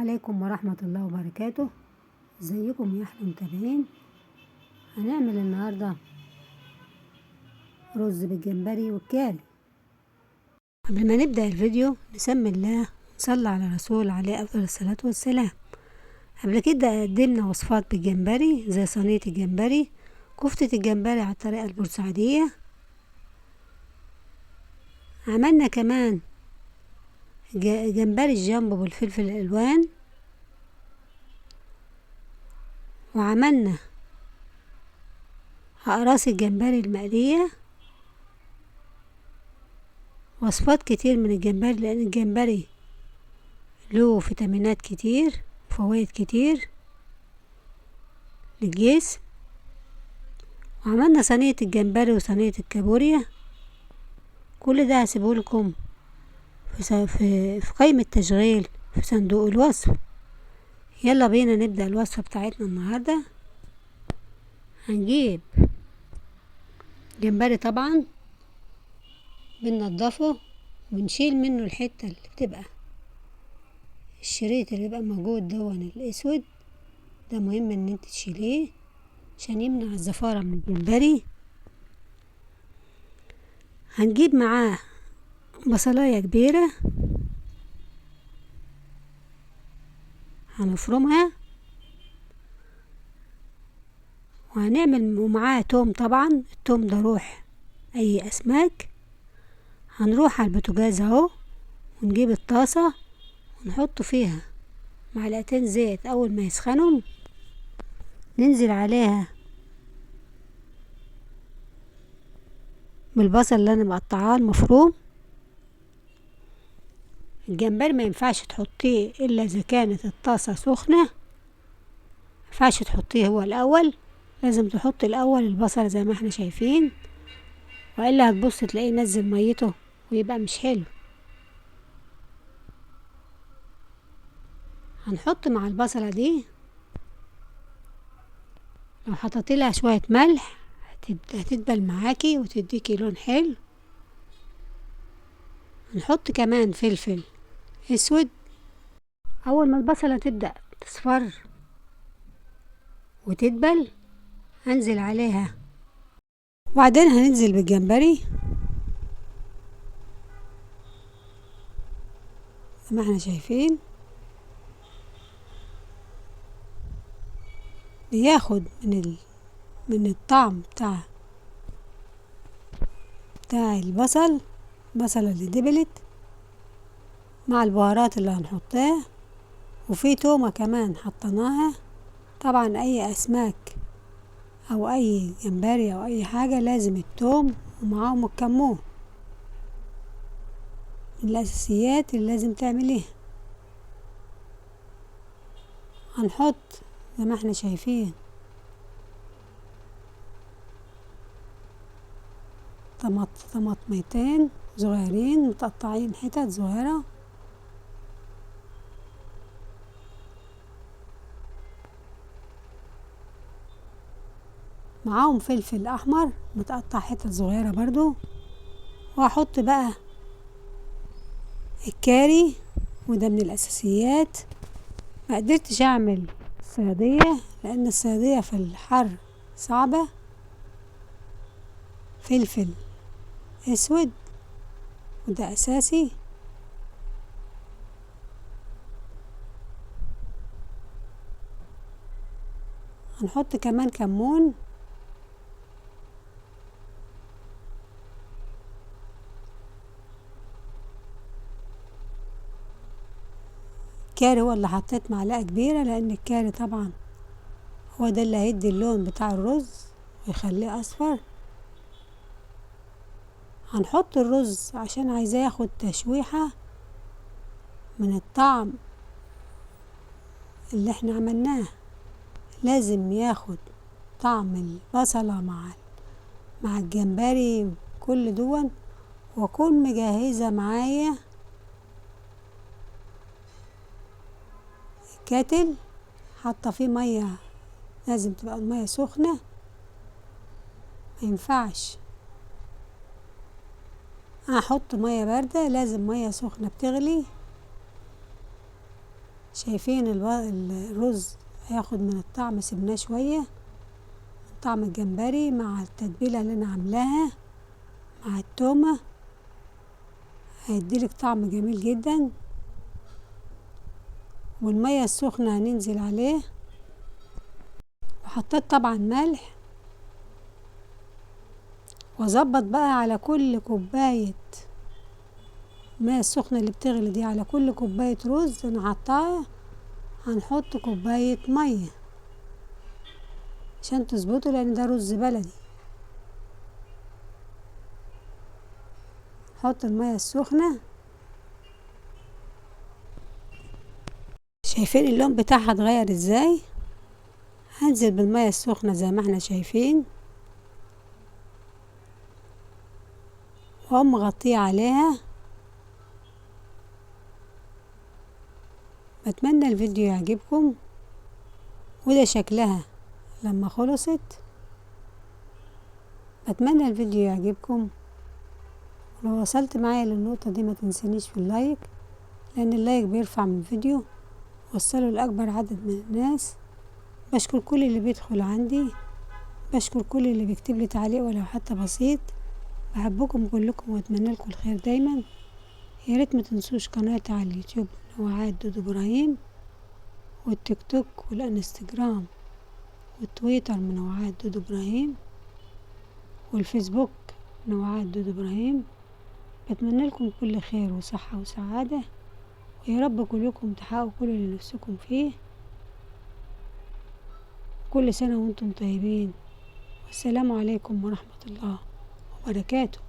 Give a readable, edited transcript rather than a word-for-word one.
عليكم ورحمة الله وبركاته. ازيكم يا احلى متابعين؟ هنعمل النهاردة رز بالجمبري والكاري. قبل ما نبدأ الفيديو نسمي الله ونصلي على رسول عليه افضل الصلاة والسلام. قبل كده قدمنا وصفات بالجمبري زي صينية الجمبري، كفتة الجمبري على الطريقة البورسعيدية. عملنا كمان جمبري الجامبو بالفلفل الالوان، وعملنا أقراص الجمبري المقلية. وصفات كتير من الجمبري لأن الجمبري له فيتامينات كتير وفوائد كتير للجسم. وعملنا صينية الجمبري وصينية الكابوريا. كل ده هسيبهولكم في قائمة تشغيل في صندوق الوصف. يلا بينا نبدأ الوصفة بتاعتنا النهاردة. هنجيب جمبري طبعا بننضفه ونشيل منه الحتة اللي بتبقى الشريط اللي بيبقى موجود دون الاسود ده، مهم ان انت تشيليه عشان يمنع الزفارة من الجمبري. هنجيب معاه بصلاية كبيرة هنفرمها، وهنعمل ومعاه توم. طبعا التوم ده روح اي اسماك. هنروح على البوتاجاز اهو ونجيب الطاسة ونحط فيها معلقتين زيت. اول ما يسخنوا ننزل عليها بالبصل اللي انا مقطعاه المفروم. الجمبري ما ينفعش تحطيه الا اذا كانت الطاسة سخنة، ما ينفعش تحطيه هو الاول، لازم تحط الاول البصل زي ما احنا شايفين، والا هتبص تلاقيه نزل ميته ويبقى مش حلو. هنحط مع البصلة دي، لو حطيت لها شوية ملح هتدبل معاكي وتديكي لون حلو. هنحط كمان فلفل اسود. اول ما البصلة تبدأ تصفر وتدبل هنزل عليها، وبعدين هننزل بالجمبري زي ما احنا شايفين. بياخد من الطعم بتاع البصل اللي دبلت مع البهارات اللي هنحطها، وفي تومة كمان حطيناها. طبعا اي اسماك او اي جمبري او اي حاجة لازم التوم ومعاهم الكمون، من الاساسيات اللي لازم تعمليها. هنحط زي ما احنا شايفين طماطميتين صغيرين متقطعين حتت صغيرة، معاهم فلفل احمر متقطع حتت صغيرة برضو. وهحط بقى الكاري، وده من الاساسيات. ما قدرتش اعمل الصيادية لان الصيادية في الحر صعبة. فلفل اسود وده اساسي. هنحط كمان كمون. الكاري هو اللي حطيت معلقة كبيرة لان الكاري طبعا هو ده اللي هيدي اللون بتاع الرز ويخليه اصفر. هنحط الرز عشان عايزاه ياخد تشويحة من الطعم اللي احنا عملناه، لازم ياخد طعم البصلة مع الجمبري كل دون. واكون مجهزة معايا كاتل حاطة فيه مية، لازم تبقى المية سخنة، ما ينفعش احط مية باردة، لازم مية سخنة بتغلي. شايفين الرز هياخد من الطعم، سيبناه شوية من طعم الجمبري مع التتبيلة اللي انا عاملاها مع التومة، هيديلك طعم جميل جدا. والمية السخنة هننزل عليه، وحطيت طبعا ملح، واظبط بقى على كل كوباية المية السخنة اللي بتغلي دي، على كل كوباية رز انا حطاها هنحط كوباية مية عشان تظبطه، لان ده رز بلدي. نحط المية السخنة، شايفين اللون بتاعها اتغير ازاي؟ هنزل بالمية السخنة زي ما احنا شايفين، واقوم مغطيه عليها. بتمنى الفيديو يعجبكم، وده شكلها لما خلصت. بتمنى الفيديو يعجبكم، ولو وصلت معايا للنقطة دي ما تنسونيش في اللايك، لان اللايك بيرفع من الفيديو، وصله لأكبر عدد من الناس. بشكر كل اللي بيدخل عندي، بشكر كل اللي بيكتب لي تعليق ولو حتى بسيط. بحبكم كلكم واتمنى لكم الخير دايما. يا ريت ما تنسوش قناتي على اليوتيوب نوعات دودو ابراهيم، والتيك توك والانستجرام والتويتر منوعات دودو ابراهيم، والفيسبوك منوعات دودو ابراهيم. بتمنى لكم كل خير وصحة وسعادة، ويا رب كلكم تحققوا كل اللي نفسكم فيه. كل سنة وانتم طيبين، والسلام عليكم ورحمة الله وبركاته.